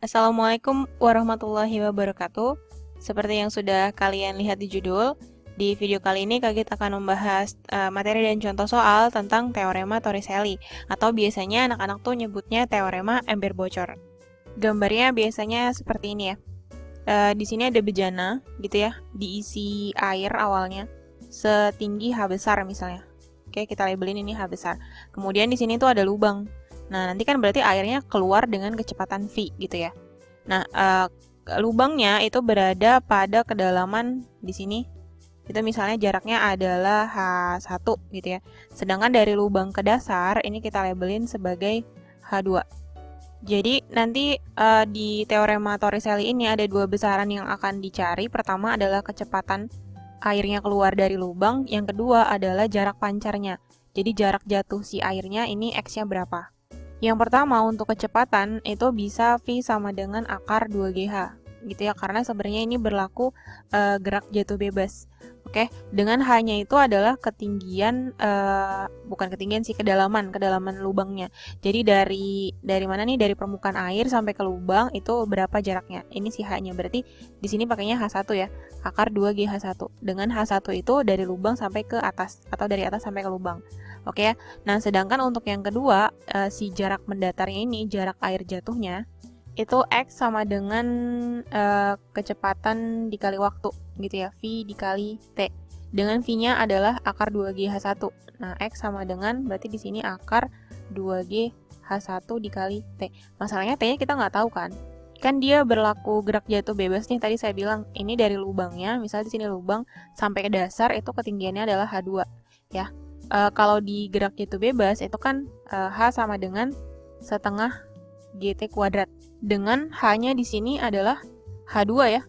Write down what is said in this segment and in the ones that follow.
Assalamualaikum warahmatullahi wabarakatuh. Seperti yang sudah kalian lihat di judul, di video kali ini Kagit akan membahas materi dan contoh soal tentang teorema Torricelli, atau biasanya anak-anak tuh nyebutnya teorema ember bocor. Gambarnya biasanya seperti ini ya. Di sini ada bejana gitu ya, diisi air awalnya setinggi H besar misalnya. Oke, kita labelin ini H besar. Kemudian di sini tuh ada lubang. Nah, nanti kan berarti airnya keluar dengan kecepatan V gitu ya. Nah, lubangnya itu berada pada kedalaman di sini. Itu misalnya jaraknya adalah H1 gitu ya. Sedangkan dari lubang ke dasar ini kita labelin sebagai H2. Jadi nanti di teorema Torricelli ini ada dua besaran yang akan dicari. Pertama adalah kecepatan airnya keluar dari lubang. Yang kedua adalah jarak pancarnya. Jadi jarak jatuh si airnya ini X-nya berapa. Yang pertama untuk kecepatan itu bisa V sama dengan akar 2GH gitu ya, karena sebenarnya ini berlaku gerak jatuh bebas. Oke, dengan hanya itu adalah ketinggian, bukan ketinggian sih, kedalaman lubangnya. Jadi dari mana nih, dari permukaan air sampai ke lubang itu berapa jaraknya. Ini sih H-nya, berarti di sini pakainya H1 ya, akar 2GH1. Dengan H1 itu dari lubang sampai ke atas, atau dari atas sampai ke lubang. Oke ya. Nah, sedangkan untuk yang kedua, si jarak mendatarnya ini, jarak air jatuhnya, itu X sama dengan kecepatan dikali waktu, gitu ya, V dikali T. Dengan V-nya adalah akar 2GH1. Nah, X sama dengan, berarti di sini akar 2GH1 dikali T. Masalahnya T-nya kita nggak tahu kan? Kan dia berlaku gerak jatuh bebas nih, tadi saya bilang, ini dari lubangnya, misalnya di sini lubang, sampai ke dasar, itu ketinggiannya adalah H2, ya. Kalau di gerak jatuh bebas itu kan H sama dengan setengah GT kuadrat. Dengan H-nya di sini adalah H2 ya.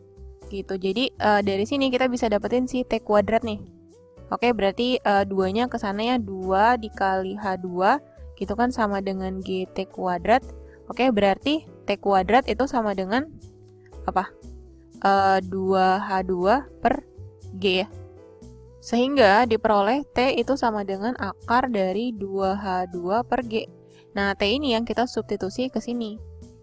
Gitu. Jadi dari sini kita bisa dapetin si T kuadrat nih. Oke, berarti 2-nya ke sana ya, 2 dikali H2 gitu kan sama dengan GT kuadrat. Oke, berarti T kuadrat itu sama dengan apa? 2H2 per G ya. Sehingga diperoleh T itu sama dengan akar dari 2H2 per G. Nah, T ini yang kita substitusi ke sini.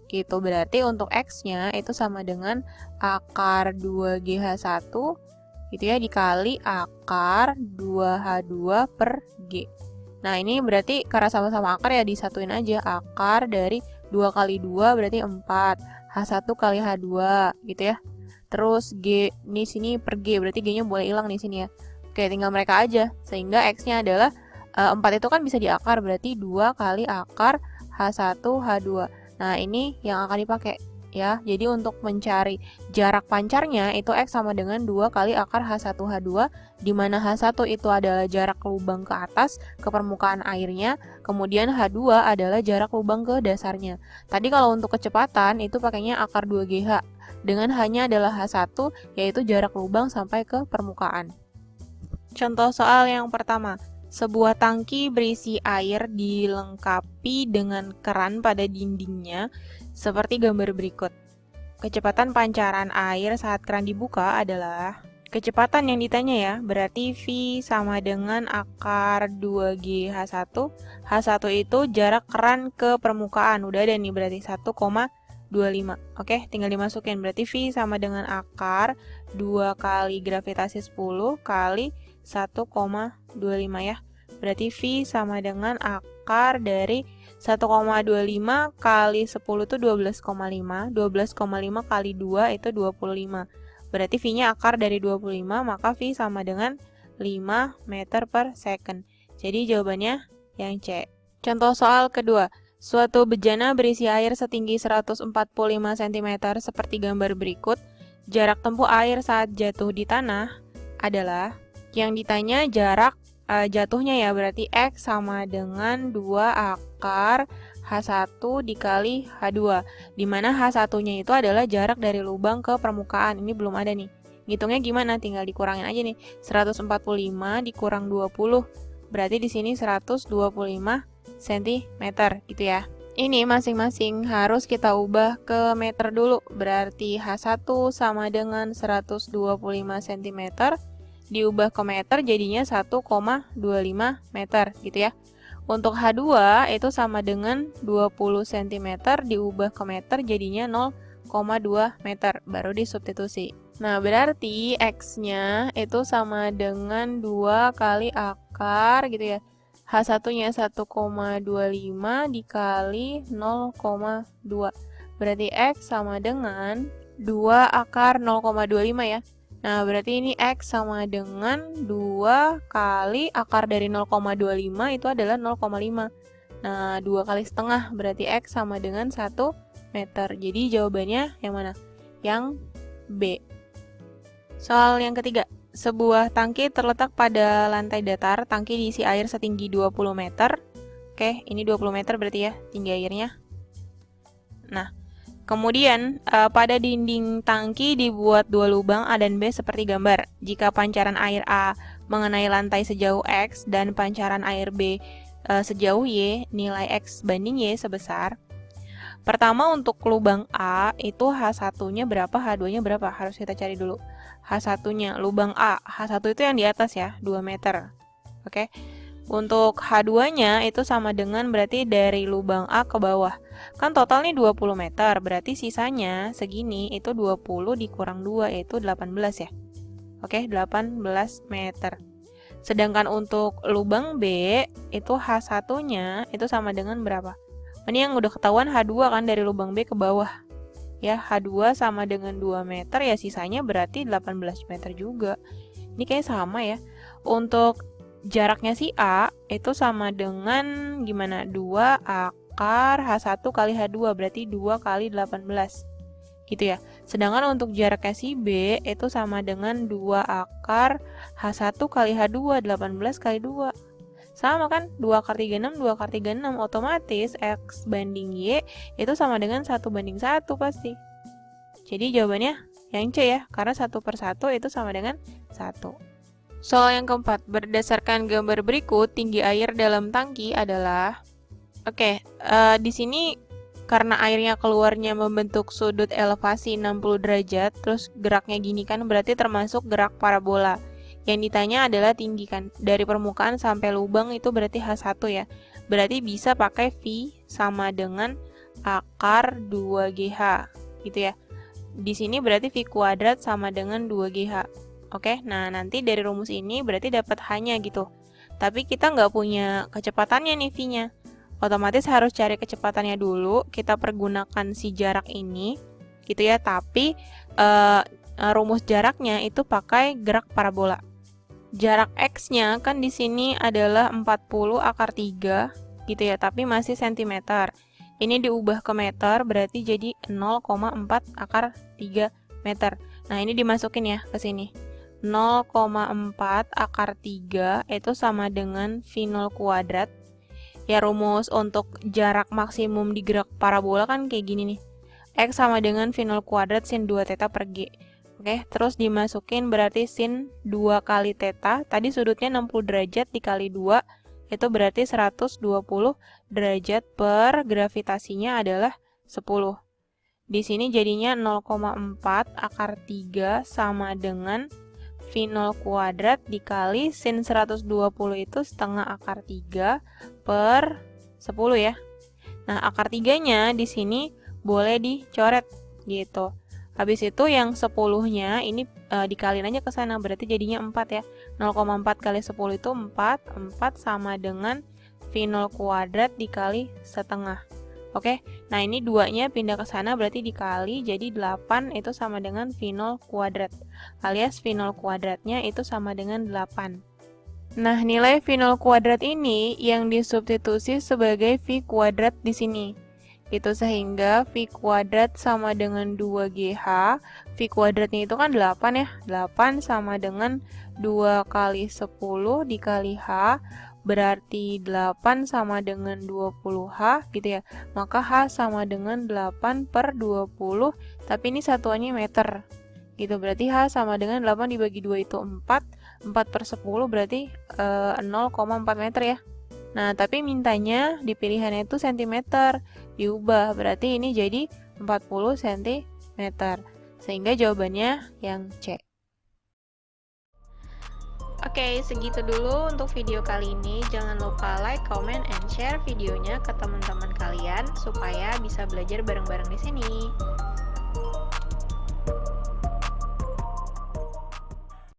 Gitu, berarti untuk X-nya itu sama dengan akar 2GH1 gitu ya, dikali akar 2H2 per G. Nah, ini berarti karena sama-sama akar ya disatuin aja. Akar dari 2 kali 2 berarti 4. H1 kali H2 gitu ya. Terus G di sini per G, berarti G-nya boleh hilang di sini ya. Oke, tinggal mereka aja. Sehingga X-nya adalah 4 itu kan bisa diakar, berarti 2 kali akar H1, H2. Nah, ini yang akan dipakai ya. Jadi untuk mencari jarak pancarnya itu X sama dengan 2 kali akar H1, H2, di mana H1 itu adalah jarak lubang ke atas ke permukaan airnya, kemudian H2 adalah jarak lubang ke dasarnya. Tadi kalau untuk kecepatan itu pakainya akar 2GH. Dengan hanya adalah H1, yaitu jarak lubang sampai ke permukaan. Contoh soal yang pertama, sebuah tangki berisi air dilengkapi dengan keran pada dindingnya seperti gambar berikut. Kecepatan pancaran air saat keran dibuka adalah, kecepatan yang ditanya ya, berarti V sama dengan akar 2GH1. H1 itu jarak keran ke permukaan, udah ada nih berarti 1,25. Oke, tinggal dimasukin, berarti V sama dengan akar 2 kali gravitasi 10 kali 1,25 ya. Berarti V sama dengan akar dari 1,25 kali 10 itu 12,5. 12,5 kali 2 itu 25. Berarti V-nya akar dari 25, maka V sama dengan 5 meter per second. Jadi jawabannya yang C. Contoh soal kedua. Suatu bejana berisi air setinggi 145 cm seperti gambar berikut. Jarak tempuh air saat jatuh di tanah adalah, yang ditanya jarak jatuhnya ya, berarti X sama dengan 2 akar H1 dikali H2, dimana H1-nya itu adalah jarak dari lubang ke permukaan. Ini belum ada nih. Ngitungnya gimana? Tinggal dikurangin aja nih. 145 dikurang 20, berarti di sini 125 cm gitu ya. Ini masing-masing harus kita ubah ke meter dulu. Berarti H1 sama dengan 125 cm, diubah ke meter jadinya 1,25 meter gitu ya. Untuk H2 itu sama dengan 20 cm diubah ke meter jadinya meter, baru disubstitusi. Nah, berarti X-nya itu sama dengan 2 kali akar gitu ya. H1-nya 1,25 dikali 0,2. Berarti X sama dengan 2 akar 0,25 ya. Nah, berarti ini X sama dengan 2 kali akar dari 0,25 itu adalah 0,5. Nah, 2 kali setengah berarti X sama dengan 1 meter. Jadi jawabannya yang mana? Yang B. Soal yang ketiga. Sebuah tangki terletak pada lantai datar. Tangki diisi air setinggi 20 meter. Oke, ini 20 meter berarti ya tinggi airnya. Nah, kemudian pada dinding tangki dibuat 2 lubang A dan B seperti gambar. Jika pancaran air A mengenai lantai sejauh X dan pancaran air B sejauh Y, nilai X banding Y sebesar. Pertama untuk lubang A itu H1-nya berapa, H2-nya berapa? Harus kita cari dulu. H1-nya, lubang A. H1 itu yang di atas ya, 2 meter. Oke. Untuk H2-nya itu sama dengan berarti dari lubang A ke bawah. Kan total nih 20 meter, berarti sisanya segini itu 20 dikurang 2 yaitu 18 ya. Oke, 18 meter. Sedangkan untuk lubang B itu H1-nya itu sama dengan berapa? Ini yang udah ketahuan H2 kan dari lubang B ke bawah. Ya, H2 sama dengan 2 meter ya sisanya berarti 18 meter juga. Ini kayak sama ya. Untuk jaraknya si A itu sama dengan gimana? 2 akar H1 kali H2 berarti 2 kali 18. Gitu ya. Sedangkan untuk jaraknya si B itu sama dengan 2 akar H1 kali H2, 18 kali 2. Sama kan? 2 akar 36, 2 akar 36. Otomatis X banding Y itu sama dengan 1 banding 1 pasti. Jadi jawabannya yang C ya, karena 1 per 1 itu sama dengan 1. Soal yang keempat, berdasarkan gambar berikut, tinggi air dalam tangki adalah... Oke, di sini karena airnya keluarnya membentuk sudut elevasi 60 derajat, terus geraknya gini kan, berarti termasuk gerak parabola. Yang ditanya adalah tinggi kan, dari permukaan sampai lubang itu berarti H1 ya. Berarti bisa pakai V sama dengan akar 2GH, gitu ya. Di sini berarti V kuadrat sama dengan 2GH. Oke, nah nanti dari rumus ini berarti dapat H-nya gitu. Tapi kita nggak punya kecepatannya nih V-nya. Otomatis harus cari kecepatannya dulu, kita pergunakan si jarak ini, gitu ya. Tapi rumus jaraknya itu pakai gerak parabola. Jarak X-nya kan di sini adalah 40 akar 3, gitu ya, tapi masih cm. Ini diubah ke meter, berarti jadi 0,4 akar 3 meter. Nah, ini dimasukin ya ke sini. 0,4 akar 3 itu sama dengan V0 kuadrat. Ya, rumus untuk jarak maksimum di gerak parabola kan kayak gini nih. X sama dengan V0 kuadrat sin 2 theta per G. Oke, terus dimasukin berarti sin 2 kali theta. Tadi sudutnya 60 derajat dikali 2, itu berarti 120 derajat per gravitasinya adalah 10. Di sini jadinya 0,4 akar 3 sama dengan V0 kuadrat dikali sin 120 itu setengah akar 3 per 10 ya. Nah, akar 3-nya di sini boleh dicoret gitu. Habis itu yang 10-nya ini dikaliin aja ke sana, berarti jadinya 4 ya. 0,4 kali 10 itu 4. 4 sama dengan V0 kuadrat dikali setengah. Oke, nah ini 2-nya pindah ke sana berarti dikali, jadi 8 itu sama dengan V0 kuadrat. Alias V0 kuadratnya itu sama dengan 8. Nah, nilai V0 kuadrat ini yang disubstitusi sebagai V kuadrat di sini. Itu sehingga V kuadrat sama dengan 2GH. V kuadratnya itu kan 8 ya. 8 sama dengan 2 kali 10 dikali H. Berarti 8 sama dengan 20H gitu ya. Maka H sama dengan 8 per 20. Tapi ini satuannya meter. Gitu, berarti H sama dengan 8 dibagi 2 itu 4. 4 per 10 berarti 0,4 meter ya. Nah, tapi mintanya di pilihannya itu cm. Diubah, berarti ini jadi 40 cm. Sehingga jawabannya yang C. Oke, segitu dulu untuk video kali ini. Jangan lupa like, comment, and share videonya ke teman-teman kalian supaya bisa belajar bareng-bareng di sini.